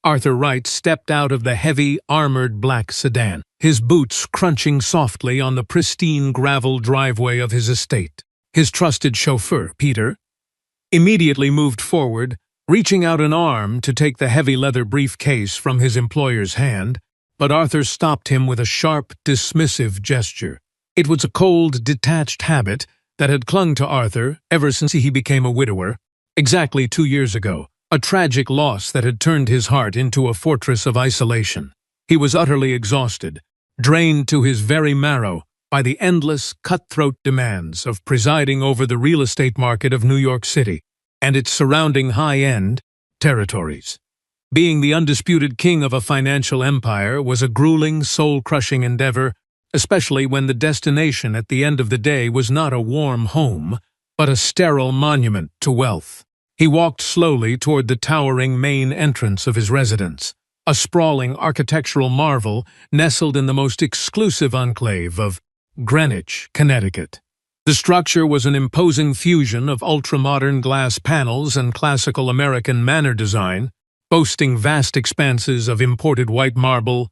Arthur Wright stepped out of the heavy, armored black sedan, his boots crunching softly on the pristine gravel driveway of his estate. His trusted chauffeur, Peter, immediately moved forward, reaching out an arm to take the heavy leather briefcase from his employer's hand, but Arthur stopped him with a sharp, dismissive gesture. It was a cold, detached habit that had clung to Arthur ever since he became a widower, exactly 2 years ago, a tragic loss that had turned his heart into a fortress of isolation. He was utterly exhausted, drained to his very marrow by the endless, cutthroat demands of presiding over the real estate market of New York City and its surrounding high-end territories. Being the undisputed king of a financial empire was a grueling, soul-crushing endeavor, especially when the destination at the end of the day was not a warm home, but a sterile monument to wealth. He walked slowly toward the towering main entrance of his residence, a sprawling architectural marvel nestled in the most exclusive enclave of Greenwich, Connecticut. The structure was an imposing fusion of ultra-modern glass panels and classical American manor design, boasting vast expanses of imported white marble,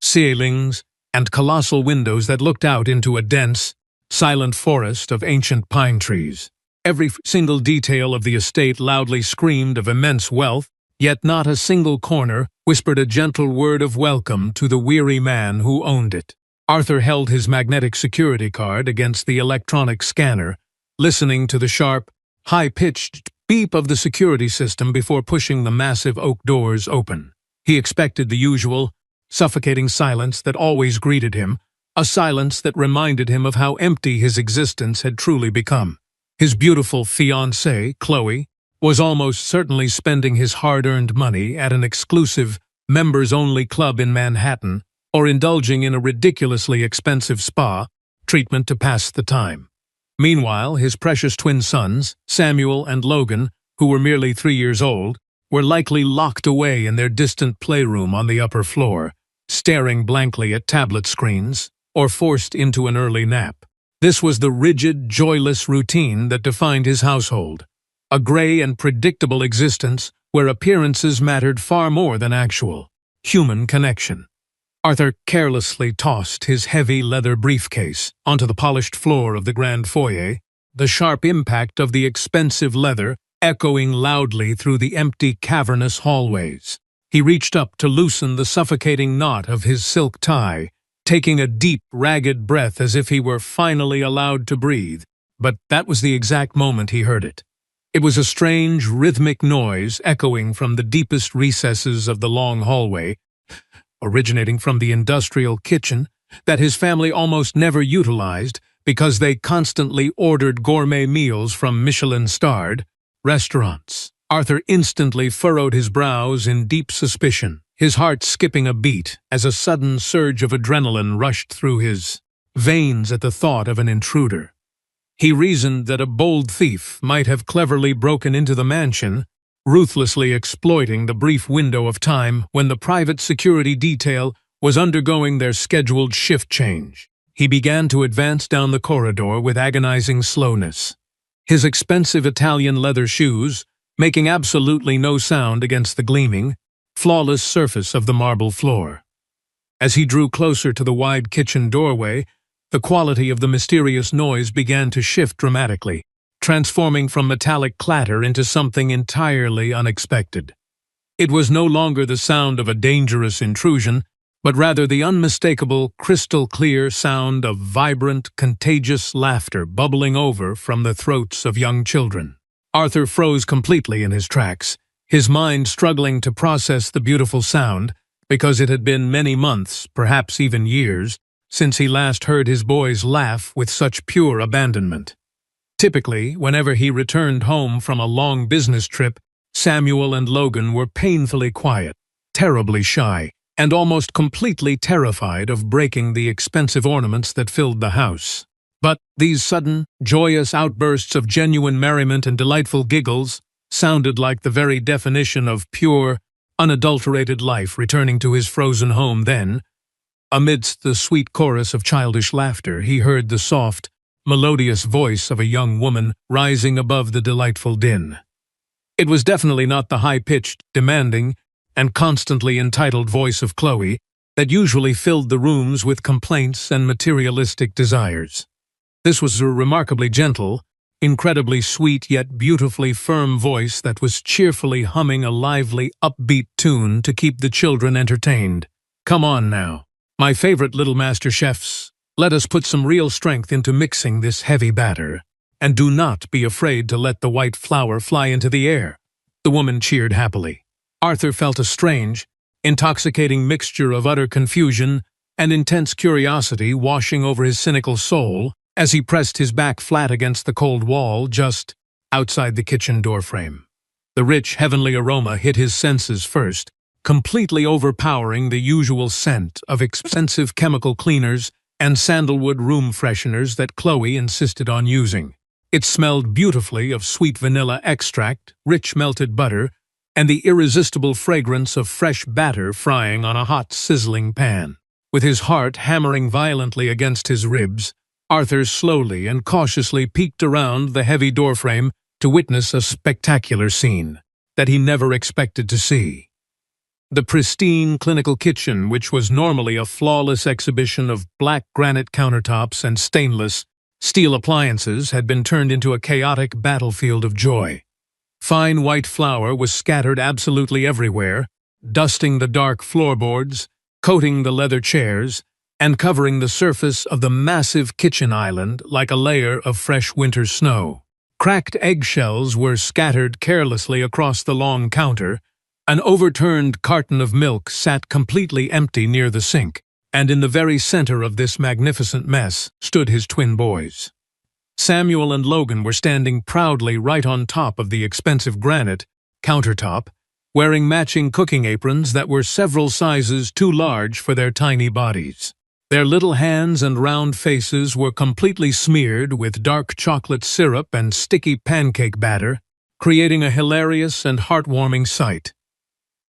ceilings, and colossal windows that looked out into a dense, silent forest of ancient pine trees. Every single detail of the estate loudly screamed of immense wealth, yet not a single corner whispered a gentle word of welcome to the weary man who owned it. Arthur held his magnetic security card against the electronic scanner, listening to the sharp, high-pitched beep of the security system before pushing the massive oak doors open. He expected the usual, suffocating silence that always greeted him, a silence that reminded him of how empty his existence had truly become. His beautiful fiancée, Chloe, was almost certainly spending his hard-earned money at an exclusive, members-only club in Manhattan, or indulging in a ridiculously expensive spa treatment to pass the time. Meanwhile, his precious twin sons, Samuel and Logan, who were merely 3 years old, were likely locked away in their distant playroom on the upper floor, staring blankly at tablet screens, or forced into an early nap. This was the rigid, joyless routine that defined his household, a gray and predictable existence where appearances mattered far more than actual human connection. Arthur carelessly tossed his heavy leather briefcase onto the polished floor of the grand foyer, the sharp impact of the expensive leather echoing loudly through the empty, cavernous hallways. He reached up to loosen the suffocating knot of his silk tie, taking a deep, ragged breath as if he were finally allowed to breathe, but that was the exact moment he heard it. It was a strange, rhythmic noise echoing from the deepest recesses of the long hallway, originating from the industrial kitchen that his family almost never utilized because they constantly ordered gourmet meals from Michelin-starred restaurants. Arthur instantly furrowed his brows in deep suspicion, his heart skipping a beat as a sudden surge of adrenaline rushed through his veins at the thought of an intruder. He reasoned that a bold thief might have cleverly broken into the mansion, ruthlessly exploiting the brief window of time when the private security detail was undergoing their scheduled shift change. He began to advance down the corridor with agonizing slowness, his expensive Italian leather shoes making absolutely no sound against the gleaming, flawless surface of the marble floor. As he drew closer to the wide kitchen doorway, the quality of the mysterious noise began to shift dramatically, transforming from metallic clatter into something entirely unexpected. It was no longer the sound of a dangerous intrusion, but rather the unmistakable, crystal-clear sound of vibrant, contagious laughter bubbling over from the throats of young children. Arthur froze completely in his tracks, his mind struggling to process the beautiful sound, because it had been many months, perhaps even years, since he last heard his boys laugh with such pure abandonment. Typically, whenever he returned home from a long business trip, Samuel and Logan were painfully quiet, terribly shy, and almost completely terrified of breaking the expensive ornaments that filled the house. But these sudden, joyous outbursts of genuine merriment and delightful giggles sounded like the very definition of pure, unadulterated life returning to his frozen home then. Amidst the sweet chorus of childish laughter, he heard the soft, melodious voice of a young woman rising above the delightful din. It was definitely not the high-pitched, demanding, and constantly entitled voice of Chloe that usually filled the rooms with complaints and materialistic desires. This was a remarkably gentle, incredibly sweet yet beautifully firm voice that was cheerfully humming a lively, upbeat tune to keep the children entertained. Come on now, my favorite little master chefs, let us put some real strength into mixing this heavy batter, and do not be afraid to let the white flour fly into the air. The woman cheered happily. Arthur felt a strange, intoxicating mixture of utter confusion and intense curiosity washing over his cynical soul as he pressed his back flat against the cold wall just outside the kitchen doorframe. The rich, heavenly aroma hit his senses first, completely overpowering the usual scent of expensive chemical cleaners and sandalwood room fresheners that Chloe insisted on using. It smelled beautifully of sweet vanilla extract, rich melted butter, and the irresistible fragrance of fresh batter frying on a hot, sizzling pan. With his heart hammering violently against his ribs, Arthur slowly and cautiously peeked around the heavy doorframe to witness a spectacular scene that he never expected to see. The pristine clinical kitchen, which was normally a flawless exhibition of black granite countertops and stainless steel appliances, had been turned into a chaotic battlefield of joy. Fine white flour was scattered absolutely everywhere, dusting the dark floorboards, coating the leather chairs, and covering the surface of the massive kitchen island like a layer of fresh winter snow. Cracked eggshells were scattered carelessly across the long counter. An overturned carton of milk sat completely empty near the sink, and in the very center of this magnificent mess stood his twin boys. Samuel and Logan were standing proudly right on top of the expensive granite countertop, wearing matching cooking aprons that were several sizes too large for their tiny bodies. Their little hands and round faces were completely smeared with dark chocolate syrup and sticky pancake batter, creating a hilarious and heartwarming sight.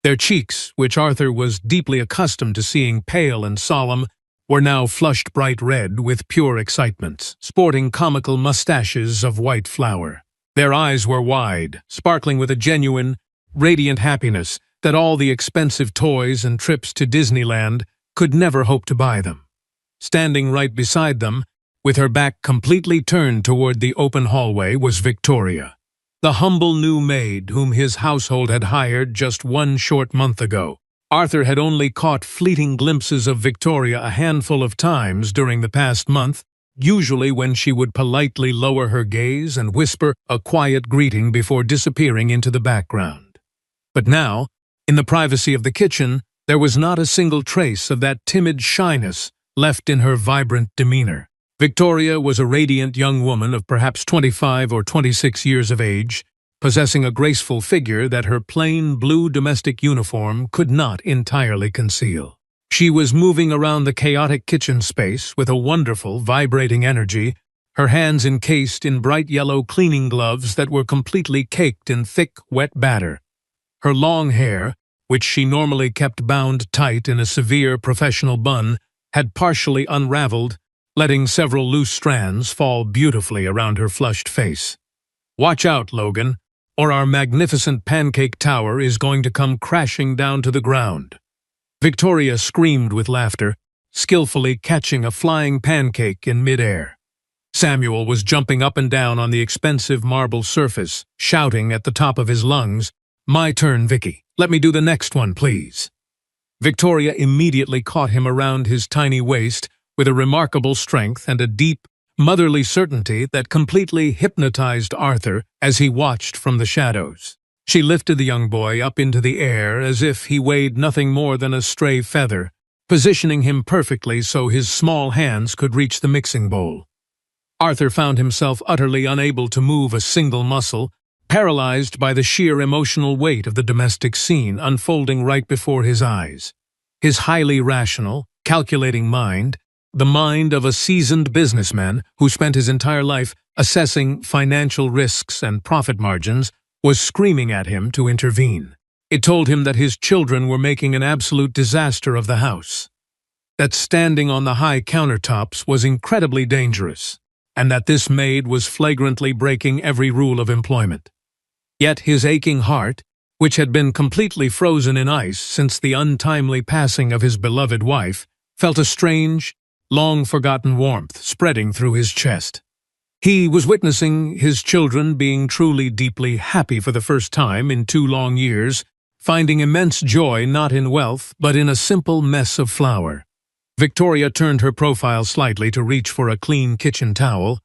Their cheeks, which Arthur was deeply accustomed to seeing pale and solemn, were now flushed bright red with pure excitement, sporting comical mustaches of white flour. Their eyes were wide, sparkling with a genuine, radiant happiness that all the expensive toys and trips to Disneyland could never hope to buy them. Standing right beside them, with her back completely turned toward the open hallway, was Victoria, the humble new maid whom his household had hired just one short month ago. Arthur had only caught fleeting glimpses of Victoria a handful of times during the past month, usually when she would politely lower her gaze and whisper a quiet greeting before disappearing into the background. But now, in the privacy of the kitchen, there was not a single trace of that timid shyness left in her vibrant demeanor. Victoria was a radiant young woman of perhaps 25 or 26 years of age, possessing a graceful figure that her plain blue domestic uniform could not entirely conceal. She was moving around the chaotic kitchen space with a wonderful, vibrating energy, her hands encased in bright yellow cleaning gloves that were completely caked in thick, wet batter. Her long hair, which she normally kept bound tight in a severe professional bun, had partially unraveled, letting several loose strands fall beautifully around her flushed face. "Watch out, Logan, or our magnificent pancake tower is going to come crashing down to the ground." Victoria screamed with laughter, skillfully catching a flying pancake in midair. Samuel was jumping up and down on the expensive marble surface, shouting at the top of his lungs, "My turn, Vicky. Let me do the next one, please." Victoria immediately caught him around his tiny waist with a remarkable strength and a deep, motherly certainty that completely hypnotized Arthur as he watched from the shadows. She lifted the young boy up into the air as if he weighed nothing more than a stray feather, positioning him perfectly so his small hands could reach the mixing bowl. Arthur found himself utterly unable to move a single muscle, paralyzed by the sheer emotional weight of the domestic scene unfolding right before his eyes. His highly rational, calculating mind, the mind of a seasoned businessman who spent his entire life assessing financial risks and profit margins, was screaming at him to intervene. It told him that his children were making an absolute disaster of the house, that standing on the high countertops was incredibly dangerous, and that this maid was flagrantly breaking every rule of employment. Yet his aching heart, which had been completely frozen in ice since the untimely passing of his beloved wife, felt a strange, long-forgotten warmth spreading through his chest. He was witnessing his children being truly deeply happy for the first time in 2 long years, finding immense joy not in wealth but in a simple mess of flour. Victoria turned her profile slightly to reach for a clean kitchen towel,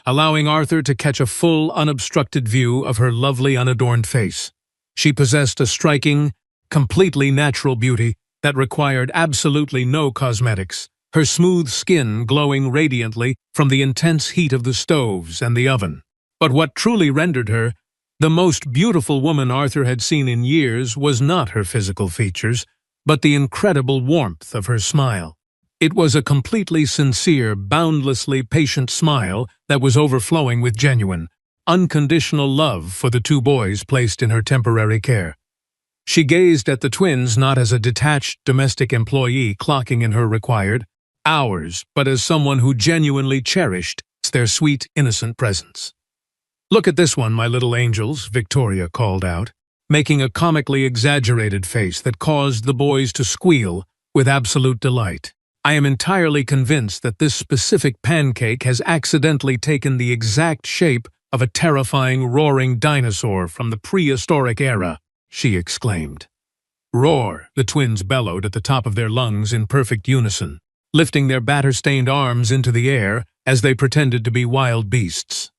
allowing Arthur to catch a full, unobstructed view of her lovely, unadorned face. She possessed a striking, completely natural beauty that required absolutely no cosmetics, her smooth skin glowing radiantly from the intense heat of the stoves and the oven. But what truly rendered her the most beautiful woman Arthur had seen in years was not her physical features, but the incredible warmth of her smile. It was a completely sincere, boundlessly patient smile that was overflowing with genuine, unconditional love for the 2 boys placed in her temporary care. She gazed at the twins not as a detached domestic employee clocking in her required hours, but as someone who genuinely cherished their sweet, innocent presence. "Look at this one, my little angels," Victoria called out, making a comically exaggerated face that caused the boys to squeal with absolute delight. "I am entirely convinced that this specific pancake has accidentally taken the exact shape of a terrifying, roaring dinosaur from the prehistoric era," she exclaimed. "Roar," the twins bellowed at the top of their lungs in perfect unison, lifting their batter-stained arms into the air as they pretended to be wild beasts.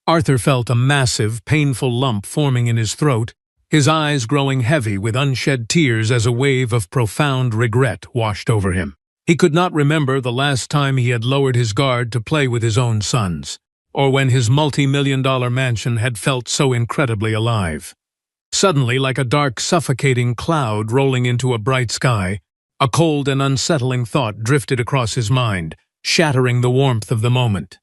Arthur felt a massive, painful lump forming in his throat, his eyes growing heavy with unshed tears as a wave of profound regret washed over him. He could not remember the last time he had lowered his guard to play with his own sons, or when his multi-million-dollar mansion had felt so incredibly alive. Suddenly, like a dark, suffocating cloud rolling into a bright sky, a cold and unsettling thought drifted across his mind, shattering the warmth of the moment.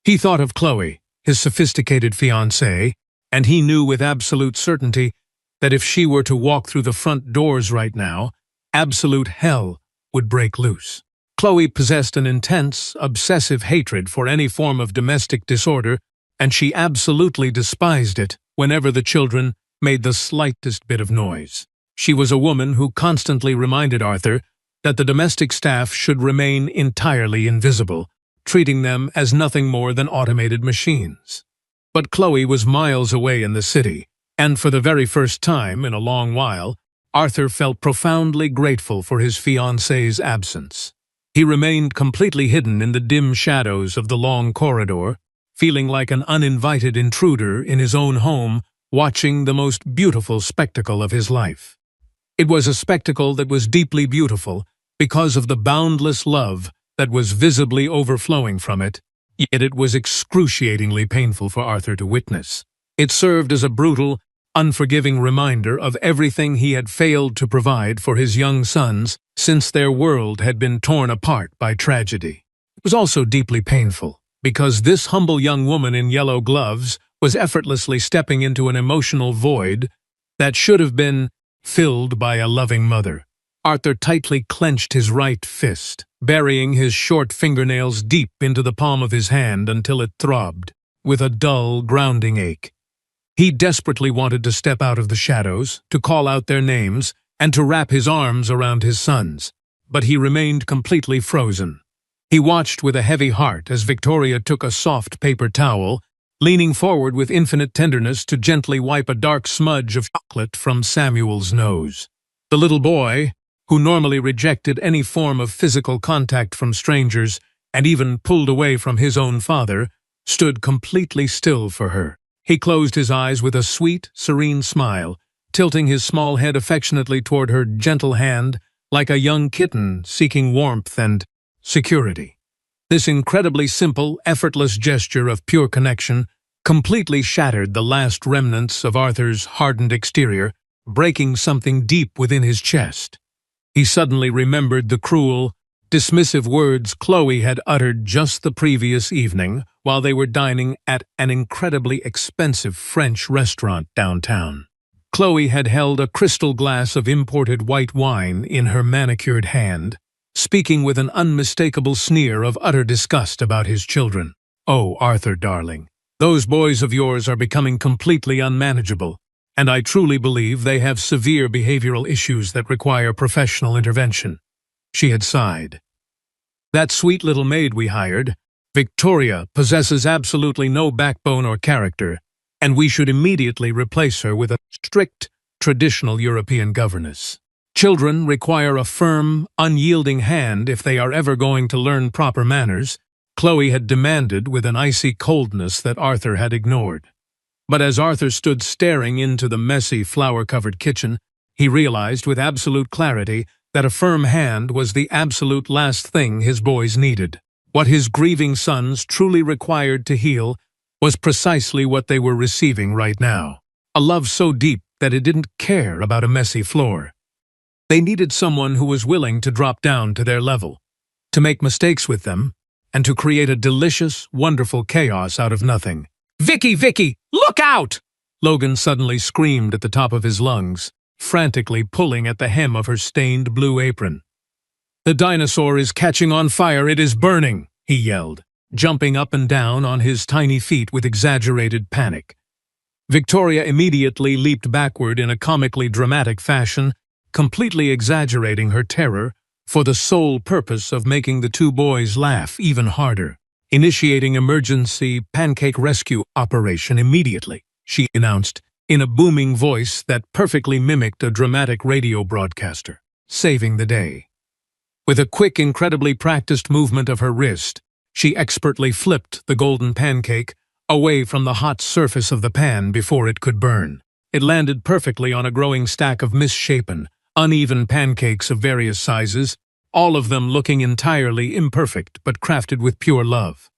He thought of Chloe, his sophisticated fiancée, and he knew with absolute certainty that if she were to walk through the front doors right now, absolute hell would break loose. Chloe possessed an intense, obsessive hatred for any form of domestic disorder, and she absolutely despised it whenever the children made the slightest bit of noise. She was a woman who constantly reminded Arthur that the domestic staff should remain entirely invisible, treating them as nothing more than automated machines. But Chloe was miles away in the city, and for the very first time in a long while, Arthur felt profoundly grateful for his fiancée's absence. He remained completely hidden in the dim shadows of the long corridor, feeling like an uninvited intruder in his own home, watching the most beautiful spectacle of his life. It was a spectacle that was deeply beautiful because of the boundless love that was visibly overflowing from it, yet it was excruciatingly painful for Arthur to witness. It served as a brutal, unforgiving reminder of everything he had failed to provide for his young sons since their world had been torn apart by tragedy. It was also deeply painful because this humble young woman in yellow gloves was effortlessly stepping into an emotional void that should have been filled by a loving mother. Arthur tightly clenched his right fist, burying his short fingernails deep into the palm of his hand until it throbbed, with a dull, grounding ache. He desperately wanted to step out of the shadows, to call out their names, and to wrap his arms around his sons, but he remained completely frozen. He watched with a heavy heart as Victoria took a soft paper towel, leaning forward with infinite tenderness to gently wipe a dark smudge of chocolate from Samuel's nose. The little boy, who normally rejected any form of physical contact from strangers and even pulled away from his own father, stood completely still for her. He closed his eyes with a sweet, serene smile, tilting his small head affectionately toward her gentle hand like a young kitten seeking warmth and security. This incredibly simple, effortless gesture of pure connection completely shattered the last remnants of Arthur's hardened exterior, breaking something deep within his chest. He suddenly remembered the cruel, dismissive words Chloe had uttered just the previous evening while they were dining at an incredibly expensive French restaurant downtown. Chloe had held a crystal glass of imported white wine in her manicured hand, speaking with an unmistakable sneer of utter disgust about his children. "Oh, Arthur, darling, those boys of yours are becoming completely unmanageable, and I truly believe they have severe behavioral issues that require professional intervention." She had sighed. "That sweet little maid we hired, Victoria, possesses absolutely no backbone or character, and we should immediately replace her with a strict, traditional European governess. Children require a firm, unyielding hand if they are ever going to learn proper manners," Chloe had demanded with an icy coldness that Arthur had ignored. But as Arthur stood staring into the messy, flower-covered kitchen, he realized with absolute clarity that a firm hand was the absolute last thing his boys needed. What his grieving sons truly required to heal was precisely what they were receiving right now. A love so deep that it didn't care about a messy floor. They needed someone who was willing to drop down to their level, to make mistakes with them, and to create a delicious, wonderful chaos out of nothing. "Vicky, Vicky, look out!" Logan suddenly screamed at the top of his lungs, frantically pulling at the hem of her stained blue apron. "The dinosaur is catching on fire, it is burning!" he yelled, jumping up and down on his tiny feet with exaggerated panic. Victoria immediately leaped backward in a comically dramatic fashion, completely exaggerating her terror for the sole purpose of making the two boys laugh even harder. "Initiating emergency pancake rescue operation immediately," she announced in a booming voice that perfectly mimicked a dramatic radio broadcaster, saving the day. With a quick, incredibly practiced movement of her wrist, she expertly flipped the golden pancake away from the hot surface of the pan before it could burn. It landed perfectly on a growing stack of misshapen, uneven pancakes of various sizes, all of them looking entirely imperfect but crafted with pure love.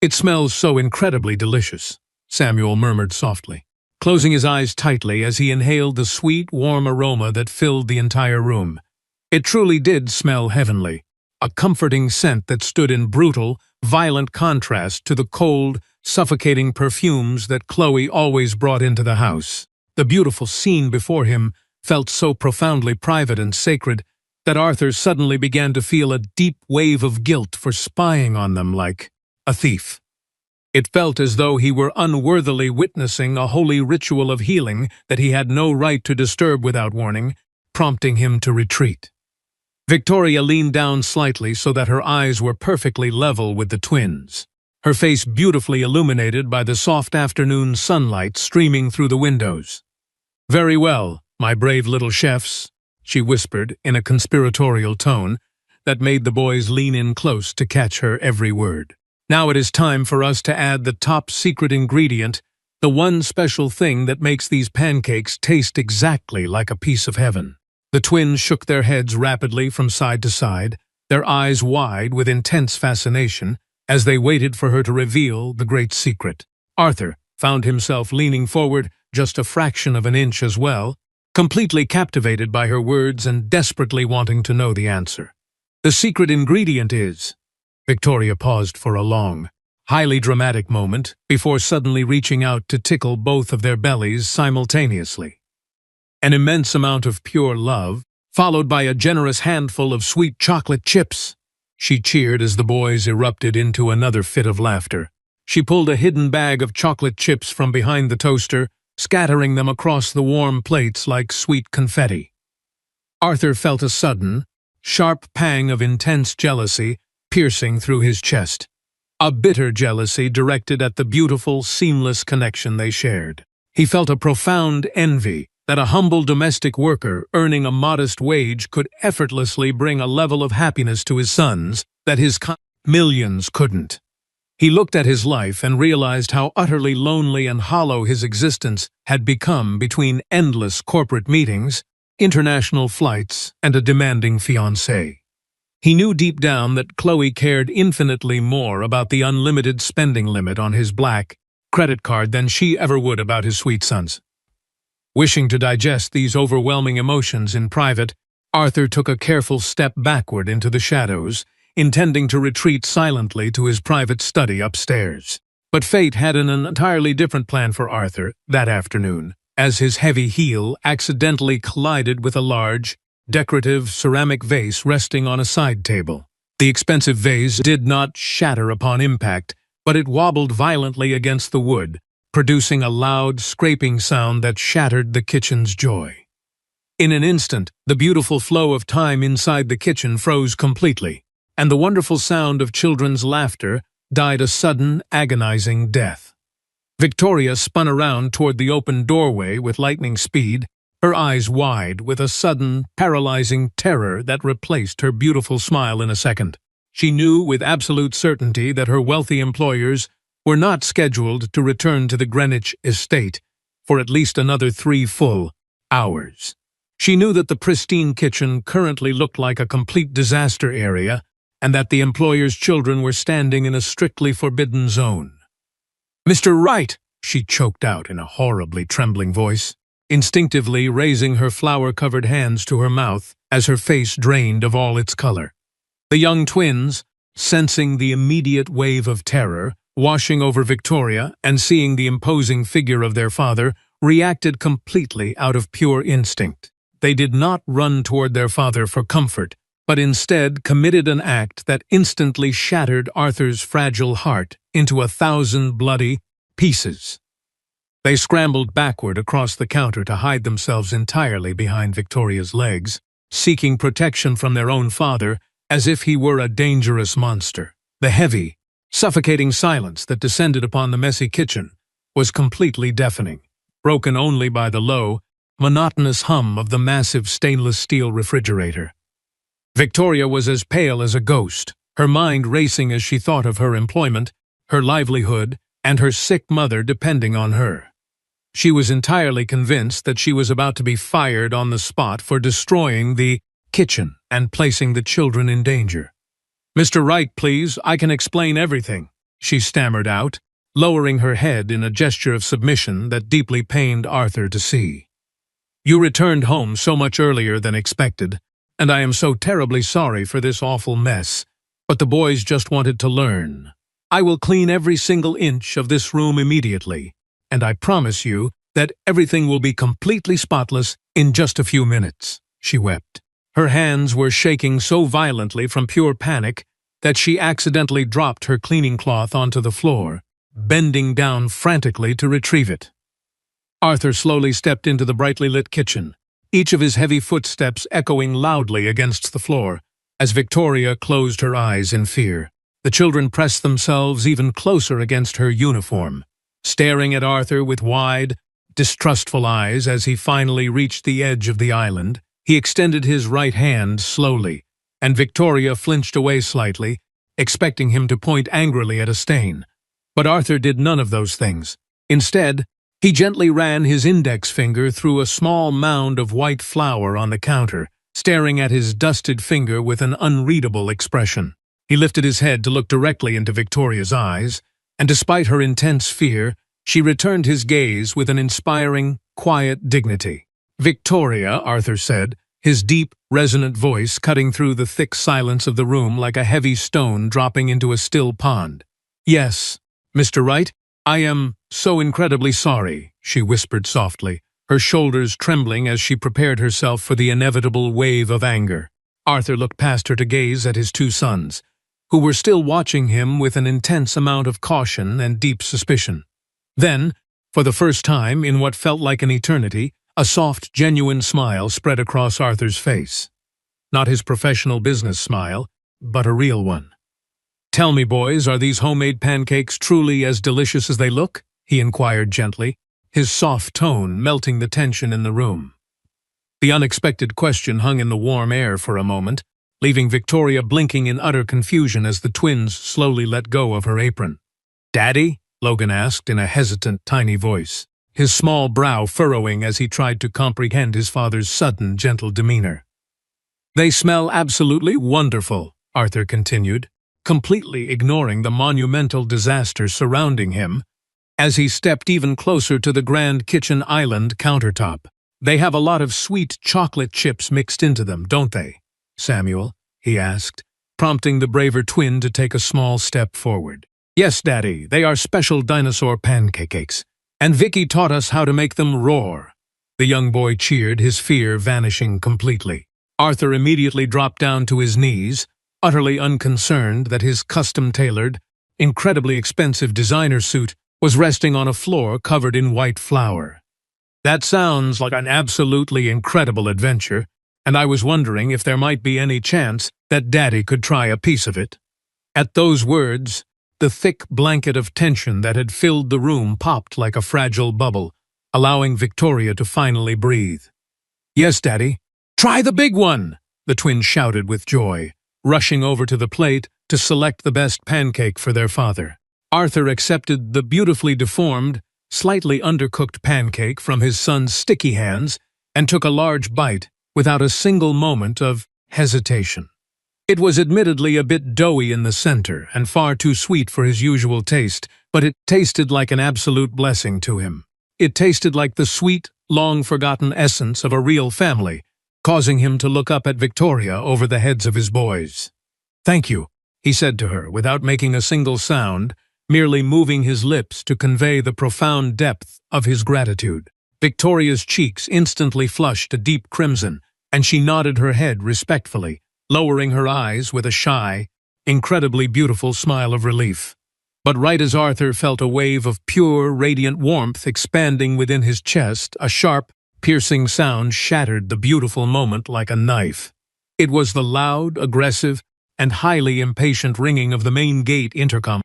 "It smells so incredibly delicious," Samuel murmured softly, closing his eyes tightly as he inhaled the sweet, warm aroma that filled the entire room. It truly did smell heavenly, a comforting scent that stood in brutal, violent contrast to the cold, suffocating perfumes that Chloe always brought into the house. The beautiful scene before him felt so profoundly private and sacred that Arthur suddenly began to feel a deep wave of guilt for spying on them like a thief. It felt as though he were unworthily witnessing a holy ritual of healing that he had no right to disturb without warning, prompting him to retreat. Victoria leaned down slightly so that her eyes were perfectly level with the twins, her face beautifully illuminated by the soft afternoon sunlight streaming through the windows. "Very well, my brave little chefs," she whispered in a conspiratorial tone that made the boys lean in close to catch her every word. "Now it is time for us to add the top secret ingredient, the one special thing that makes these pancakes taste exactly like a piece of heaven." The twins shook their heads rapidly from side to side, their eyes wide with intense fascination, as they waited for her to reveal the great secret. Arthur found himself leaning forward just a fraction of an inch as well, completely captivated by her words and desperately wanting to know the answer. "The secret ingredient is—" Victoria paused for a long, highly dramatic moment before suddenly reaching out to tickle both of their bellies simultaneously. An immense amount of pure love, followed by a generous handful of sweet chocolate chips. She cheered as the boys erupted into another fit of laughter. She pulled a hidden bag of chocolate chips from behind the toaster, scattering them across the warm plates like sweet confetti. Arthur felt a sudden, sharp pang of intense jealousy piercing through his chest. A bitter jealousy directed at the beautiful, seamless connection they shared. He felt a profound envy that a humble domestic worker earning a modest wage could effortlessly bring a level of happiness to his sons that his millions couldn't. He looked at his life and realized how utterly lonely and hollow his existence had become between endless corporate meetings, international flights, and a demanding fiancé. He knew deep down that Chloe cared infinitely more about the unlimited spending limit on his black credit card than she ever would about his sweet sons. Wishing to digest these overwhelming emotions in private, Arthur took a careful step backward into the shadows, intending to retreat silently to his private study upstairs. But fate had an entirely different plan for Arthur that afternoon, as his heavy heel accidentally collided with a large, decorative ceramic vase resting on a side table. The expensive vase did not shatter upon impact, but it wobbled violently against the wood, producing a loud, scraping sound that shattered the kitchen's joy. In an instant, the beautiful flow of time inside the kitchen froze completely, and the wonderful sound of children's laughter died a sudden, agonizing death. Victoria spun around toward the open doorway with lightning speed, her eyes wide with a sudden, paralyzing terror that replaced her beautiful smile in a second. She knew with absolute certainty that her wealthy employers were not scheduled to return to the Greenwich estate for at least another 3 full hours. She knew that the pristine kitchen currently looked like a complete disaster area and that the employer's children were standing in a strictly forbidden zone. "Mr. Wright," she choked out in a horribly trembling voice, instinctively raising her flour-covered hands to her mouth as her face drained of all its color. The young twins, sensing the immediate wave of terror washing over Victoria and seeing the imposing figure of their father, reacted completely out of pure instinct. They did not run toward their father for comfort, but instead committed an act that instantly shattered Arthur's fragile heart into 1,000 bloody pieces. They scrambled backward across the counter to hide themselves entirely behind Victoria's legs, seeking protection from their own father as if he were a dangerous monster. The heavy, suffocating silence that descended upon the messy kitchen was completely deafening, broken only by the low, monotonous hum of the massive stainless steel refrigerator. Victoria was as pale as a ghost, her mind racing as she thought of her employment, her livelihood, and her sick mother depending on her. She was entirely convinced that she was about to be fired on the spot for destroying the kitchen and placing the children in danger. "Mr. Wright, please, I can explain everything," she stammered out, lowering her head in a gesture of submission that deeply pained Arthur to see. "You returned home so much earlier than expected, and I am so terribly sorry for this awful mess, but the boys just wanted to learn. I will clean every single inch of this room immediately, and I promise you that everything will be completely spotless in just a few minutes," she wept. Her hands were shaking so violently from pure panic that she accidentally dropped her cleaning cloth onto the floor, bending down frantically to retrieve it. Arthur slowly stepped into the brightly lit kitchen, each of his heavy footsteps echoing loudly against the floor, as Victoria closed her eyes in fear. The children pressed themselves even closer against her uniform, staring at Arthur with wide, distrustful eyes as he finally reached the edge of the island. He extended his right hand slowly, and Victoria flinched away slightly, expecting him to point angrily at a stain. But Arthur did none of those things. Instead, he gently ran his index finger through a small mound of white flour on the counter, staring at his dusted finger with an unreadable expression. He lifted his head to look directly into Victoria's eyes, and despite her intense fear, she returned his gaze with an inspiring, quiet dignity. "Victoria," Arthur said, his deep, resonant voice cutting through the thick silence of the room like a heavy stone dropping into a still pond. "Yes, Mr. Wright, I am so incredibly sorry," she whispered softly, her shoulders trembling as she prepared herself for the inevitable wave of anger. Arthur looked past her to gaze at his 2 sons, who were still watching him with an intense amount of caution and deep suspicion. Then, for the first time in what felt like an eternity, a soft, genuine smile spread across Arthur's face. Not his professional business smile, but a real one. "Tell me, boys, are these homemade pancakes truly as delicious as they look?" he inquired gently, his soft tone melting the tension in the room. The unexpected question hung in the warm air for a moment, leaving Victoria blinking in utter confusion as the twins slowly let go of her apron. "Daddy?" Logan asked in a hesitant, tiny voice, his small brow furrowing as he tried to comprehend his father's sudden, gentle demeanor. "They smell absolutely wonderful," Arthur continued, completely ignoring the monumental disaster surrounding him, as he stepped even closer to the grand kitchen island countertop. "They have a lot of sweet chocolate chips mixed into them, don't they, Samuel?" he asked, prompting the braver twin to take a small step forward. "Yes, Daddy, they are special dinosaur pancakes. And Vicky taught us how to make them roar." The young boy cheered, his fear vanishing completely. Arthur immediately dropped down to his knees, utterly unconcerned that his custom-tailored, incredibly expensive designer suit was resting on a floor covered in white flour. That sounds like an absolutely incredible adventure, and I was wondering if there might be any chance that Daddy could try a piece of it. At those words, the thick blanket of tension that had filled the room popped like a fragile bubble, allowing Victoria to finally breathe. "Yes, Daddy. Try the big one!" the twins shouted with joy, rushing over to the plate to select the best pancake for their father. Arthur accepted the beautifully deformed, slightly undercooked pancake from his son's sticky hands and took a large bite without a single moment of hesitation. It was admittedly a bit doughy in the center and far too sweet for his usual taste, but it tasted like an absolute blessing to him. It tasted like the sweet, long-forgotten essence of a real family, causing him to look up at Victoria over the heads of his boys. "Thank you," he said to her without making a single sound, merely moving his lips to convey the profound depth of his gratitude. Victoria's cheeks instantly flushed a deep crimson, and she nodded her head respectfully, lowering her eyes with a shy, incredibly beautiful smile of relief. But right as Arthur felt a wave of pure, radiant warmth expanding within his chest, a sharp, piercing sound shattered the beautiful moment like a knife. It was the loud, aggressive, and highly impatient ringing of the main gate intercom,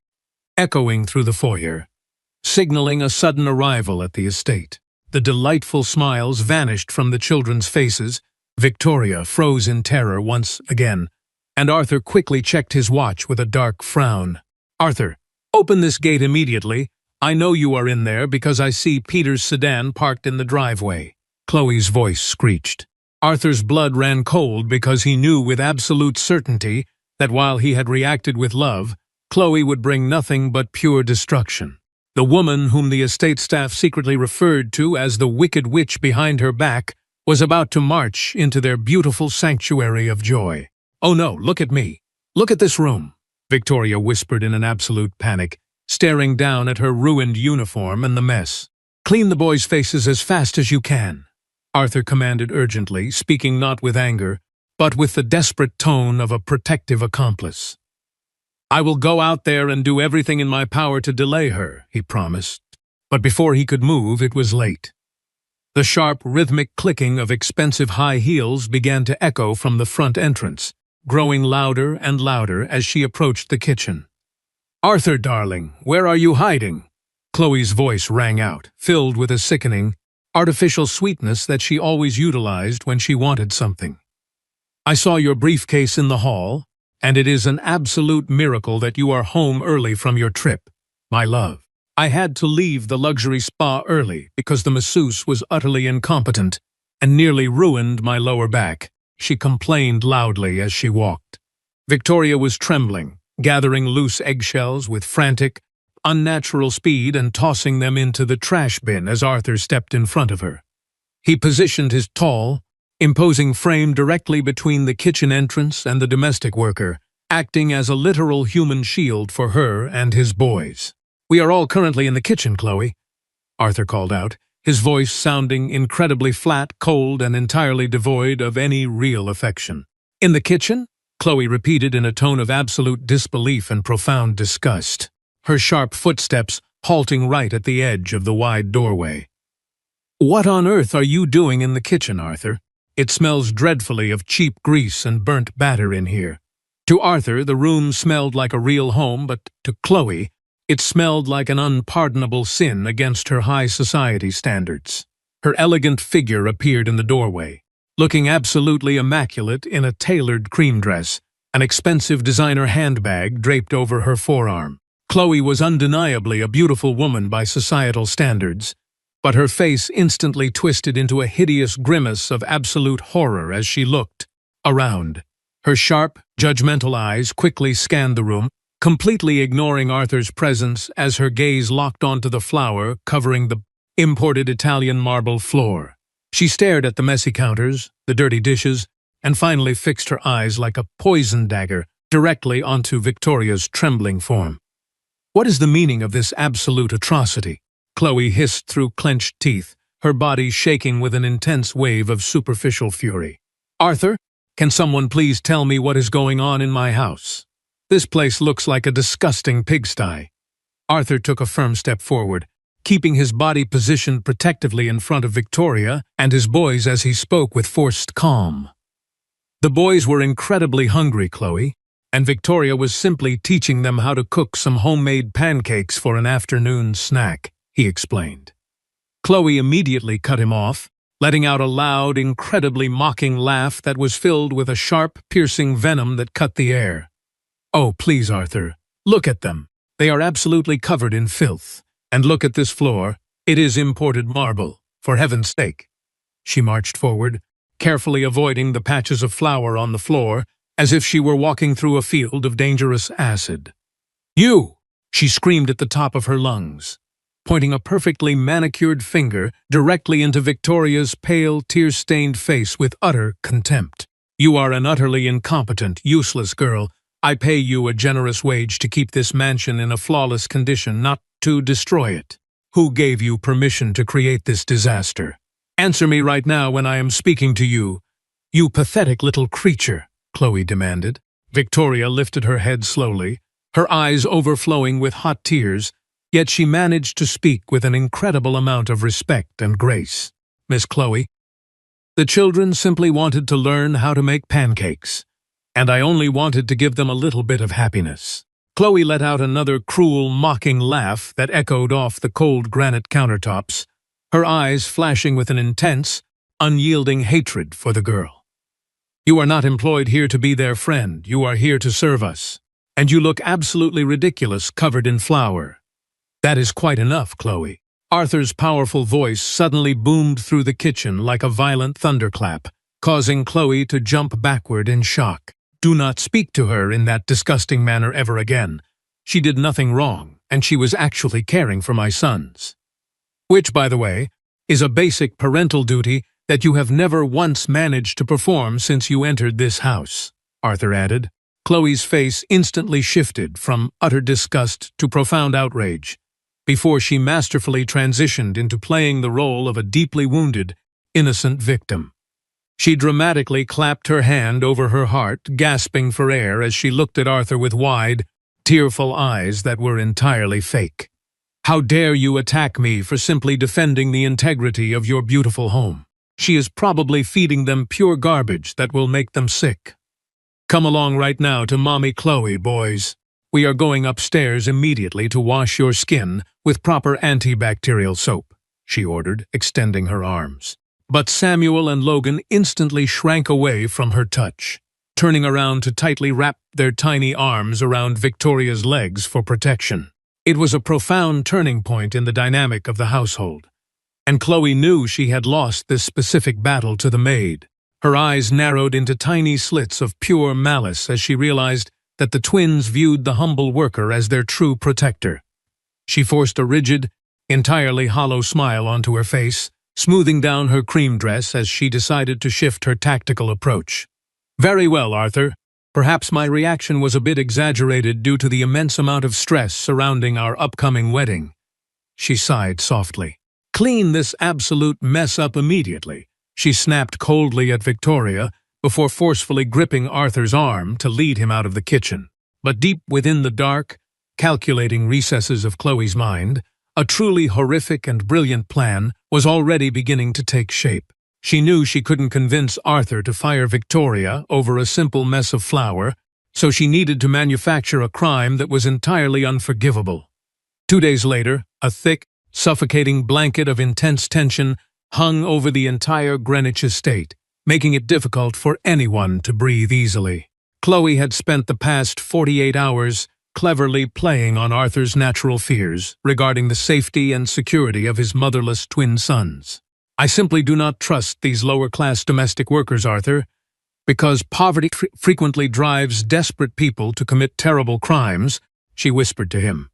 echoing through the foyer, signaling a sudden arrival at the estate. The delightful smiles vanished from the children's faces. Victoria froze in terror once again, and Arthur quickly checked his watch with a dark frown. "Arthur, open this gate immediately. I know you are in there because I see Peter's sedan parked in the driveway," Chloe's voice screeched. Arthur's blood ran cold because he knew with absolute certainty that while he had reacted with love, Chloe would bring nothing but pure destruction. The woman whom the estate staff secretly referred to as the wicked witch behind her back was about to march into their beautiful sanctuary of joy. "Oh no, look at me. Look at this room," Victoria whispered in an absolute panic, staring down at her ruined uniform and the mess. "Clean the boys' faces as fast as you can," Arthur commanded urgently, speaking not with anger, but with the desperate tone of a protective accomplice. "I will go out there and do everything in my power to delay her," he promised. But before he could move, it was late. The sharp, rhythmic clicking of expensive high heels began to echo from the front entrance, growing louder and louder as she approached the kitchen. "Arthur, darling, where are you hiding?" Chloe's voice rang out, filled with a sickening, artificial sweetness that she always utilized when she wanted something. "I saw your briefcase in the hall, and it is an absolute miracle that you are home early from your trip, my love. I had to leave the luxury spa early because the masseuse was utterly incompetent and nearly ruined my lower back," she complained loudly as she walked. Victoria was trembling, gathering loose eggshells with frantic, unnatural speed and tossing them into the trash bin as Arthur stepped in front of her. He positioned his tall, imposing frame directly between the kitchen entrance and the domestic worker, acting as a literal human shield for her and his boys. "We are all currently in the kitchen, Chloe," Arthur called out, his voice sounding incredibly flat, cold, and entirely devoid of any real affection. "In the kitchen?" Chloe repeated in a tone of absolute disbelief and profound disgust, her sharp footsteps halting right at the edge of the wide doorway. "What on earth are you doing in the kitchen, Arthur? It smells dreadfully of cheap grease and burnt batter in here." To Arthur, the room smelled like a real home, but to Chloe, it smelled like an unpardonable sin against her high society standards. Her elegant figure appeared in the doorway, looking absolutely immaculate in a tailored cream dress, an expensive designer handbag draped over her forearm. Chloe was undeniably a beautiful woman by societal standards, but her face instantly twisted into a hideous grimace of absolute horror as she looked around. Her sharp, judgmental eyes quickly scanned the room, completely ignoring Arthur's presence as her gaze locked onto the flour covering the imported Italian marble floor. She stared at the messy counters, the dirty dishes, and finally fixed her eyes like a poison dagger directly onto Victoria's trembling form. "What is the meaning of this absolute atrocity?" Chloe hissed through clenched teeth, her body shaking with an intense wave of superficial fury. "Arthur, can someone please tell me what is going on in my house? This place looks like a disgusting pigsty." Arthur took a firm step forward, keeping his body positioned protectively in front of Victoria and his boys as he spoke with forced calm. The boys were incredibly hungry, Chloe, and Victoria was simply teaching them how to cook some homemade pancakes for an afternoon snack, he explained. Chloe immediately cut him off, letting out a loud, incredibly mocking laugh that was filled with a sharp, piercing venom that cut the air. "Oh, please, Arthur, look at them. They are absolutely covered in filth. And look at this floor. It is imported marble, for heaven's sake." She marched forward, carefully avoiding the patches of flour on the floor, as if she were walking through a field of dangerous acid. "You!" she screamed at the top of her lungs, pointing a perfectly manicured finger directly into Victoria's pale, tear-stained face with utter contempt. "You are an utterly incompetent, useless girl. I pay you a generous wage to keep this mansion in a flawless condition, not to destroy it. Who gave you permission to create this disaster? Answer me right now when I am speaking to you. You pathetic little creature," Chloe demanded. Victoria lifted her head slowly, her eyes overflowing with hot tears, yet she managed to speak with an incredible amount of respect and grace. "Miss Chloe, the children simply wanted to learn how to make pancakes, and I only wanted to give them a little bit of happiness." Chloe let out another cruel, mocking laugh that echoed off the cold granite countertops, her eyes flashing with an intense, unyielding hatred for the girl. "You are not employed here to be their friend. You are here to serve us. And you look absolutely ridiculous covered in flour. That is quite enough, Chloe." Arthur's powerful voice suddenly boomed through the kitchen like a violent thunderclap, causing Chloe to jump backward in shock. "Do not speak to her in that disgusting manner ever again. She did nothing wrong, and she was actually caring for my sons. Which, by the way, is a basic parental duty that you have never once managed to perform since you entered this house," Arthur added. Chloe's face instantly shifted from utter disgust to profound outrage, before she masterfully transitioned into playing the role of a deeply wounded, innocent victim. She dramatically clapped her hand over her heart, gasping for air as she looked at Arthur with wide, tearful eyes that were entirely fake. "How dare you attack me for simply defending the integrity of your beautiful home? She is probably feeding them pure garbage that will make them sick. Come along right now to Mommy Chloe, boys. We are going upstairs immediately to wash your skin with proper antibacterial soap," she ordered, extending her arms. But Samuel and Logan instantly shrank away from her touch, turning around to tightly wrap their tiny arms around Victoria's legs for protection. It was a profound turning point in the dynamic of the household, and Chloe knew she had lost this specific battle to the maid. Her eyes narrowed into tiny slits of pure malice as she realized that the twins viewed the humble worker as their true protector. She forced a rigid, entirely hollow smile onto her face, smoothing down her cream dress as she decided to shift her tactical approach. "Very well, Arthur. Perhaps my reaction was a bit exaggerated due to the immense amount of stress surrounding our upcoming wedding." She sighed softly. "Clean this absolute mess up immediately," she snapped coldly at Victoria before forcefully gripping Arthur's arm to lead him out of the kitchen. But deep within the dark, calculating recesses of Chloe's mind, a truly horrific and brilliant plan was already beginning to take shape. She knew she couldn't convince Arthur to fire Victoria over a simple mess of flour, so she needed to manufacture a crime that was entirely unforgivable. 2 days later, a thick, suffocating blanket of intense tension hung over the entire Greenwich estate, making it difficult for anyone to breathe easily. Chloe had spent the past 48 hours cleverly playing on Arthur's natural fears regarding the safety and security of his motherless twin sons. "I simply do not trust these lower-class domestic workers, Arthur, because poverty frequently drives desperate people to commit terrible crimes," she whispered to him.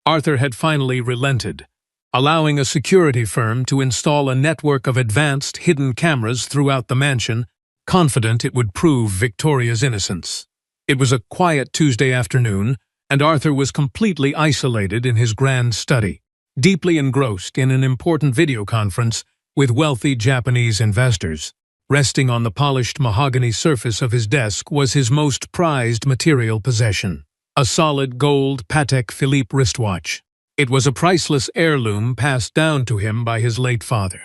Arthur had finally relented, allowing a security firm to install a network of advanced hidden cameras throughout the mansion, confident it would prove Victoria's innocence. It was a quiet Tuesday afternoon, and Arthur was completely isolated in his grand study, deeply engrossed in an important video conference with wealthy Japanese investors. Resting on the polished mahogany surface of his desk was his most prized material possession, a solid gold Patek Philippe wristwatch. It was a priceless heirloom passed down to him by his late father,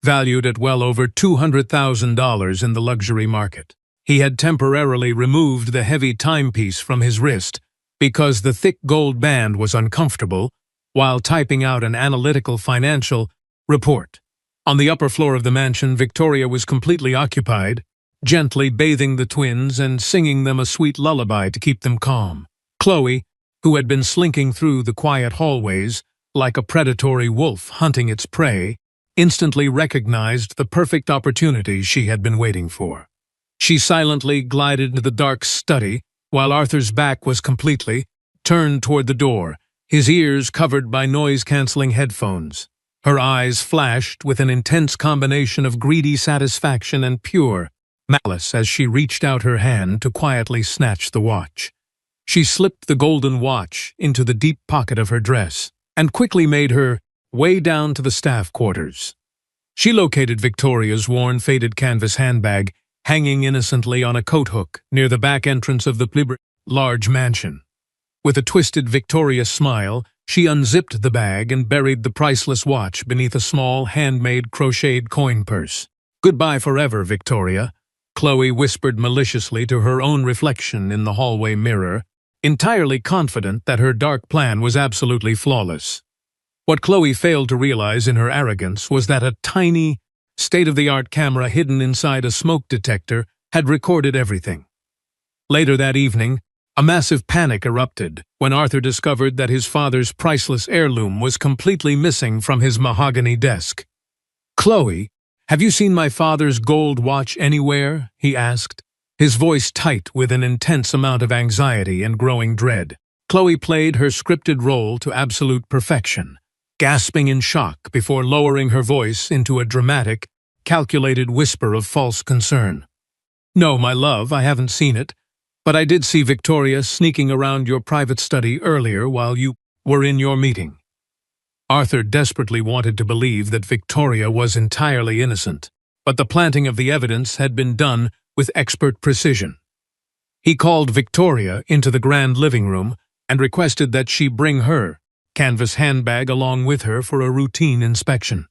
valued at well over $200,000 in the luxury market. He had temporarily removed the heavy timepiece from his wrist because the thick gold band was uncomfortable while typing out an analytical financial report. On the upper floor of the mansion, Victoria was completely occupied, gently bathing the twins and singing them a sweet lullaby to keep them calm. Chloe, who had been slinking through the quiet hallways like a predatory wolf hunting its prey, instantly recognized the perfect opportunity she had been waiting for. She silently glided into the dark study while Arthur's back was completely turned toward the door, his ears covered by noise-canceling headphones. Her eyes flashed with an intense combination of greedy satisfaction and pure malice as she reached out her hand to quietly snatch the watch. She slipped the golden watch into the deep pocket of her dress and quickly made her way down to the staff quarters. She located Victoria's worn, faded canvas handbag hanging innocently on a coat hook near the back entrance of the large mansion. With a twisted, victorious smile, she unzipped the bag and buried the priceless watch beneath a small, handmade, crocheted coin purse. "Goodbye forever, Victoria," Chloe whispered maliciously to her own reflection in the hallway mirror, entirely confident that her dark plan was absolutely flawless. What Chloe failed to realize in her arrogance was that a tiny, state-of-the-art camera hidden inside a smoke detector had recorded everything. Later that evening, a massive panic erupted when Arthur discovered that his father's priceless heirloom was completely missing from his mahogany desk. "Chloe, have you seen my father's gold watch anywhere?" he asked, his voice tight with an intense amount of anxiety and growing dread. Chloe played her scripted role to absolute perfection, gasping in shock before lowering her voice into a dramatic, calculated whisper of false concern. "No, my love, I haven't seen it. But I did see Victoria sneaking around your private study earlier while you were in your meeting." Arthur desperately wanted to believe that Victoria was entirely innocent, but the planting of the evidence had been done with expert precision. He called Victoria into the grand living room and requested that she bring her canvas handbag along with her for a routine inspection.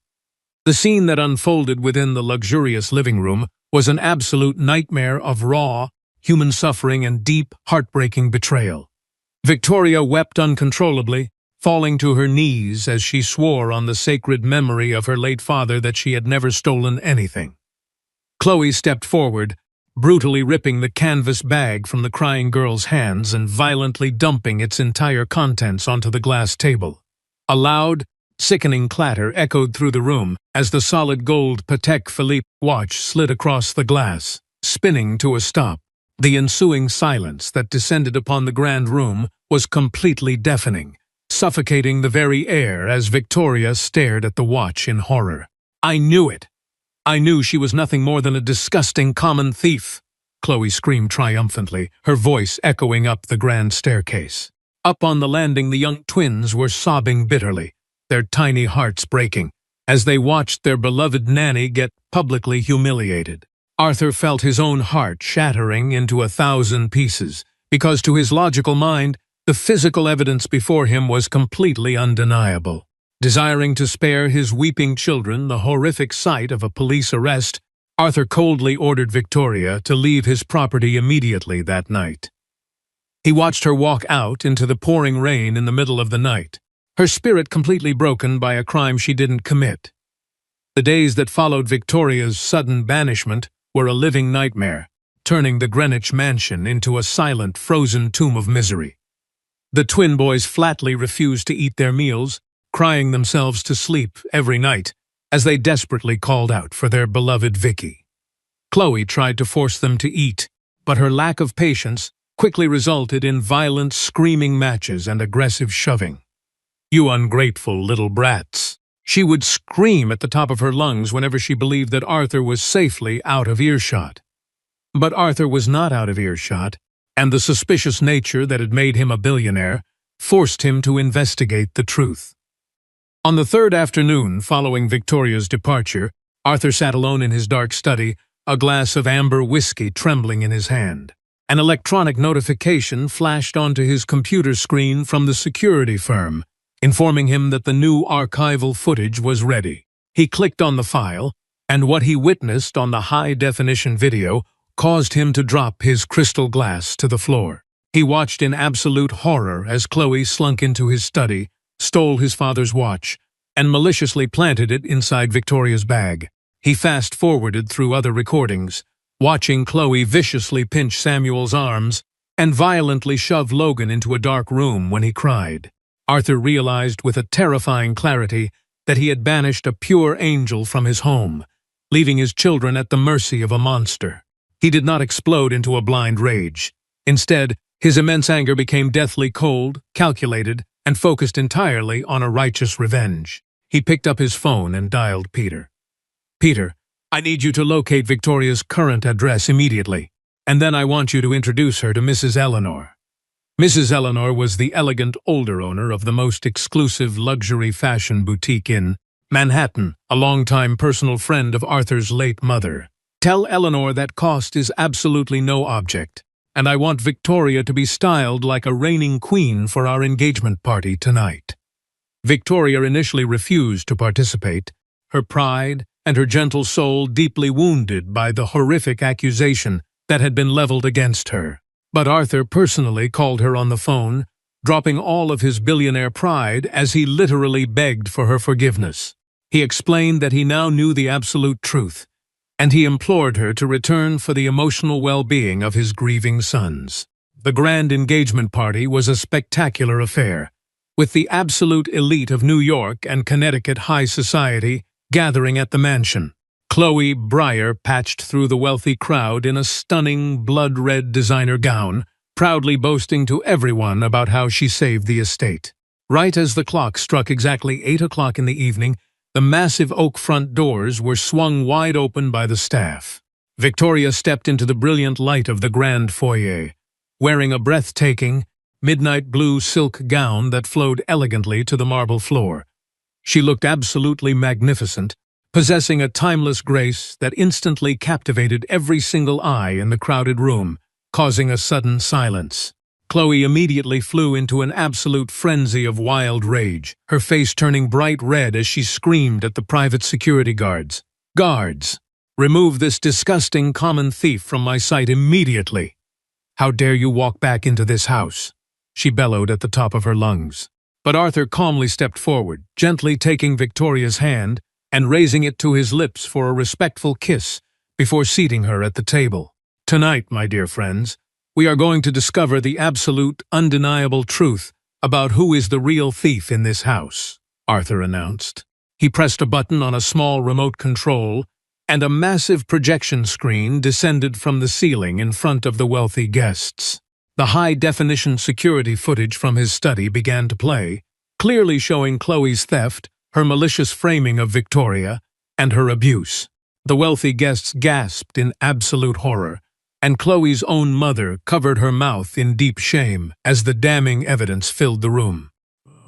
The scene that unfolded within the luxurious living room was an absolute nightmare of raw, human suffering and deep, heartbreaking betrayal. Victoria wept uncontrollably, falling to her knees as she swore on the sacred memory of her late father that she had never stolen anything. Chloe stepped forward, brutally ripping the canvas bag from the crying girl's hands and violently dumping its entire contents onto the glass table. A loud, sickening clatter echoed through the room as the solid gold Patek Philippe watch slid across the glass, spinning to a stop. The ensuing silence that descended upon the grand room was completely deafening, suffocating the very air as Victoria stared at the watch in horror. "I knew it! I knew she was nothing more than a disgusting common thief!" Chloe screamed triumphantly, her voice echoing up the grand staircase. Up on the landing, the young twins were sobbing bitterly, their tiny hearts breaking, as they watched their beloved nanny get publicly humiliated. Arthur felt his own heart shattering into 1,000 pieces, because to his logical mind, the physical evidence before him was completely undeniable. Desiring to spare his weeping children the horrific sight of a police arrest, Arthur coldly ordered Victoria to leave his property immediately that night. He watched her walk out into the pouring rain in the middle of the night, her spirit completely broken by a crime she didn't commit. The days that followed Victoria's sudden banishment were a living nightmare, turning the Greenwich mansion into a silent, frozen tomb of misery. The twin boys flatly refused to eat their meals, crying themselves to sleep every night as they desperately called out for their beloved Vicky. Chloe tried to force them to eat, but her lack of patience quickly resulted in violent screaming matches and aggressive shoving. "You ungrateful little brats!" She would scream at the top of her lungs whenever she believed that Arthur was safely out of earshot. But Arthur was not out of earshot, and the suspicious nature that had made him a billionaire forced him to investigate the truth. On the third afternoon following Victoria's departure, Arthur sat alone in his dark study, a glass of amber whiskey trembling in his hand. An electronic notification flashed onto his computer screen from the security firm, informing him that the new archival footage was ready. He clicked on the file, and what he witnessed on the high-definition video caused him to drop his crystal glass to the floor. He watched in absolute horror as Chloe slunk into his study, stole his father's watch, and maliciously planted it inside Victoria's bag. He fast-forwarded through other recordings, watching Chloe viciously pinch Samuel's arms and violently shove Logan into a dark room when he cried. Arthur realized with a terrifying clarity that he had banished a pure angel from his home, leaving his children at the mercy of a monster. He did not explode into a blind rage. Instead, his immense anger became deathly cold, calculated, and focused entirely on a righteous revenge. He picked up his phone and dialed Peter. "Peter, I need you to locate Victoria's current address immediately, and then I want you to introduce her to Mrs. Eleanor." Mrs. Eleanor was the elegant older owner of the most exclusive luxury fashion boutique in Manhattan, a longtime personal friend of Arthur's late mother. "Tell Eleanor that cost is absolutely no object, and I want Victoria to be styled like a reigning queen for our engagement party tonight." Victoria initially refused to participate, her pride and her gentle soul deeply wounded by the horrific accusation that had been leveled against her. But Arthur personally called her on the phone, dropping all of his billionaire pride as he literally begged for her forgiveness. He explained that he now knew the absolute truth, and he implored her to return for the emotional well-being of his grieving sons. The grand engagement party was a spectacular affair, with the absolute elite of New York and Connecticut high society gathering at the mansion. Chloe Breyer patched through the wealthy crowd in a stunning blood-red designer gown, proudly boasting to everyone about how she saved the estate. Right as the clock struck exactly 8 o'clock in the evening, the massive oak front doors were swung wide open by the staff. Victoria stepped into the brilliant light of the grand foyer, wearing a breathtaking, midnight blue silk gown that flowed elegantly to the marble floor. She looked absolutely magnificent, possessing a timeless grace that instantly captivated every single eye in the crowded room, causing a sudden silence. Chloe immediately flew into an absolute frenzy of wild rage, her face turning bright red as she screamed at the private security guards. "Guards, remove this disgusting common thief from my sight immediately! How dare you walk back into this house?" she bellowed at the top of her lungs. But Arthur calmly stepped forward, gently taking Victoria's hand and raising it to his lips for a respectful kiss before seating her at the table. "Tonight, my dear friends, we are going to discover the absolute, undeniable truth about who is the real thief in this house," Arthur announced. He pressed a button on a small remote control, and a massive projection screen descended from the ceiling in front of the wealthy guests. The high-definition security footage from his study began to play, clearly showing Chloe's theft, her malicious framing of Victoria, and her abuse. The wealthy guests gasped in absolute horror, and Chloe's own mother covered her mouth in deep shame as the damning evidence filled the room.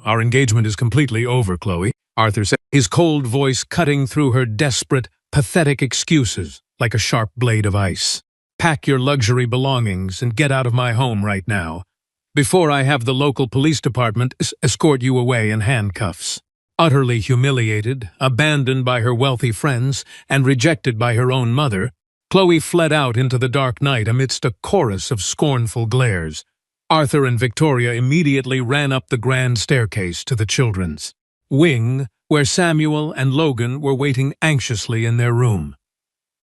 "Our engagement is completely over, Chloe," Arthur said, his cold voice cutting through her desperate, pathetic excuses like a sharp blade of ice. "Pack your luxury belongings and get out of my home right now, before I have the local police department escort you away in handcuffs." Utterly humiliated, abandoned by her wealthy friends, and rejected by her own mother, Chloe fled out into the dark night amidst a chorus of scornful glares. Arthur and Victoria immediately ran up the grand staircase to the children's wing, where Samuel and Logan were waiting anxiously in their room.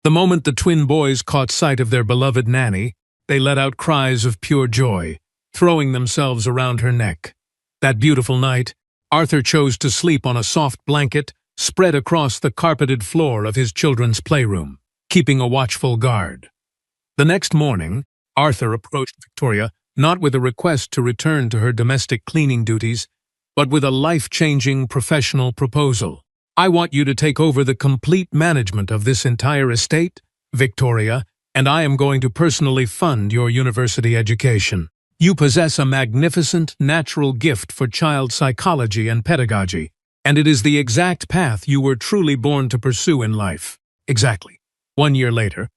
The moment the twin boys caught sight of their beloved nanny, they let out cries of pure joy, throwing themselves around her neck. That beautiful night, Arthur chose to sleep on a soft blanket spread across the carpeted floor of his children's playroom, keeping a watchful guard. The next morning, Arthur approached Victoria not with a request to return to her domestic cleaning duties, but with a life-changing professional proposal. "I want you to take over the complete management of this entire estate, Victoria, and I am going to personally fund your university education. You possess a magnificent natural gift for child psychology and pedagogy, and it is the exact path you were truly born to pursue in life." Exactly. 1 year later,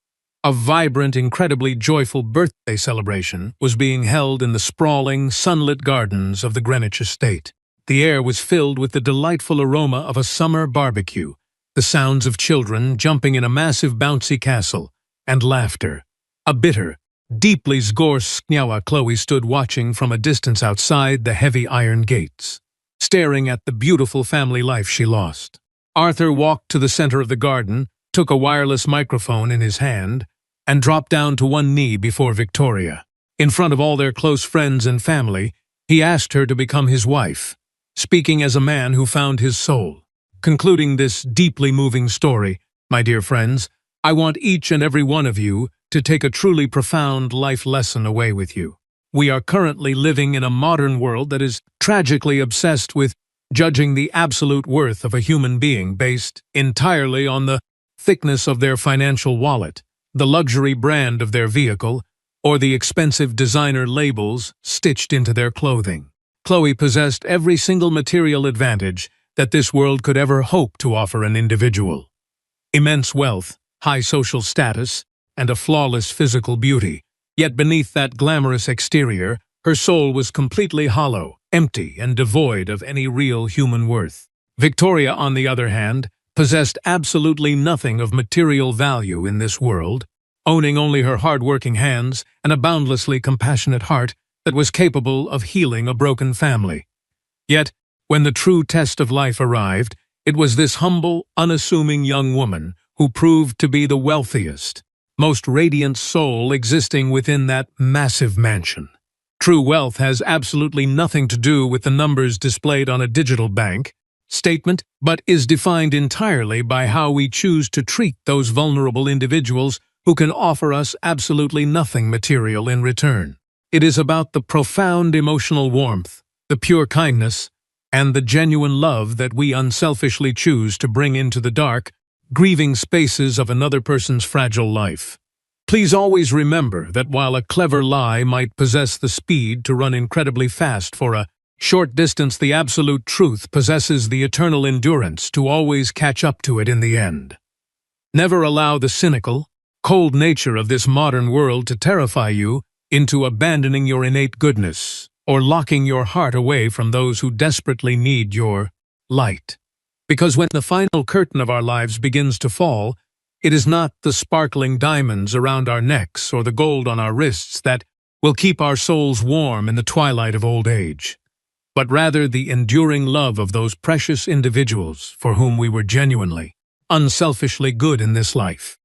A vibrant, incredibly joyful birthday celebration was being held in the sprawling, sunlit gardens of the Greenwich estate. The air was filled with the delightful aroma of a summer barbecue, the sounds of children jumping in a massive bouncy castle, and laughter. A bitter, deeply zgorskniała Chloe stood watching from a distance outside the heavy iron gates, staring at the beautiful family life she lost. Arthur walked to the center of the garden, took a wireless microphone in his hand, and dropped down to one knee before Victoria. In front of all their close friends and family, he asked her to become his wife, speaking as a man who found his soul. Concluding this deeply moving story, my dear friends, I want each and every one of you to take a truly profound life lesson away with you. We are currently living in a modern world that is tragically obsessed with judging the absolute worth of a human being based entirely on the thickness of their financial wallet, the luxury brand of their vehicle, or the expensive designer labels stitched into their clothing. Chloe possessed every single material advantage that this world could ever hope to offer an individual. Immense wealth, high social status, and a flawless physical beauty. Yet beneath that glamorous exterior, her soul was completely hollow, empty, and devoid of any real human worth. Victoria, on the other hand, possessed absolutely nothing of material value in this world, owning only her hard-working hands and a boundlessly compassionate heart that was capable of healing a broken family. Yet, when the true test of life arrived, it was this humble, unassuming young woman who proved to be the wealthiest, most radiant soul existing within that massive mansion. True wealth has absolutely nothing to do with the numbers displayed on a digital bank statement, but is defined entirely by how we choose to treat those vulnerable individuals who can offer us absolutely nothing material in return. It is about the profound emotional warmth, the pure kindness, and the genuine love that we unselfishly choose to bring into the dark, grieving spaces of another person's fragile life. Please always remember that while a clever lie might possess the speed to run incredibly fast for a short distance, the absolute truth possesses the eternal endurance to always catch up to it in the end. Never allow the cynical, cold nature of this modern world to terrify you into abandoning your innate goodness or locking your heart away from those who desperately need your light. Because when the final curtain of our lives begins to fall, it is not the sparkling diamonds around our necks or the gold on our wrists that will keep our souls warm in the twilight of old age, but rather the enduring love of those precious individuals for whom we were genuinely, unselfishly good in this life.